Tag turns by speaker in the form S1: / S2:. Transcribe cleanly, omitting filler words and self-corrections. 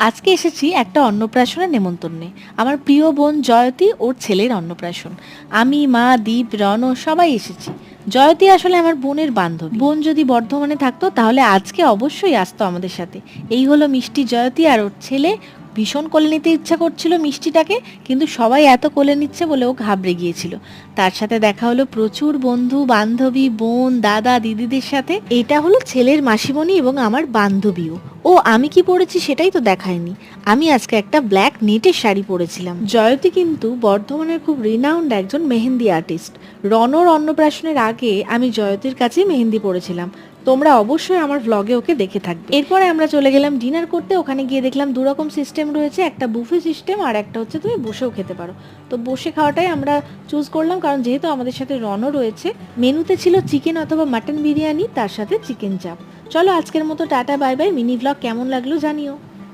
S1: আজকে এসেছি একটা অন্নপ্রাশনের নেমন্তন্নে। আমার প্রিয় বোন জয়তী ওর ছেলের অন্নপ্রাশন। আমি, মা, দীপ, রণ সবাই এসেছি। জয়তী আসলে আমার বোনের বান্ধবী। বোন যদি বর্ধমানে থাকতো তাহলে আজকে অবশ্যই আসতো আমাদের সাথে। এই হলো মিষ্টি জয়তী আর ওর ছেলে। ভীষণ কোলে নিতে ইচ্ছা করছিল মিষ্টিটাকে, কিন্তু সবাই এত কোলে নিচ্ছে বলে ও ঘাবড়ে গিয়েছিল। তার সাথে দেখা হলো প্রচুর বন্ধু বান্ধবী, বোন, দাদা, দিদিদের সাথে। এটা হলো ছেলের মাসিমণি এবং আমার বান্ধবীও। ও আমি কি পরেছি সেটাই তো দেখায়নি। আমি আজকে একটা ব্ল্যাক নেটের শাড়ি পরেছিলাম। জয়তী কিন্তু বর্ধমানের খুব রিনাউন্ড একজন মেহেন্দি আর্টিস্ট। রণর অন্নপ্রাশনের আগে আমি জয়তীর কাছেই মেহেন্দি পরেছিলাম। তোমরা অবশ্যই আমার ভ্লগে ওকে দেখে থাকবে। এরপরে আমরা চলে গেলাম ডিনার করতে। ওখানে গিয়ে দেখলাম দুরকম সিস্টেম রয়েছে, একটা বুফে সিস্টেম আর একটা হচ্ছে তুমি বসেও খেতে পারো। তো বসে খাওয়াটাই আমরা চুজ করলাম, কারণ যেহেতু আমাদের সাথে রণও রয়েছে। মেনুতে ছিল চিকেন অথবা মাটন বিরিয়ানি, তার সাথে চিকেন চাপ। চলো আজকের মতো tata bye bye. Mini blog কেমন লাগলো জানিও।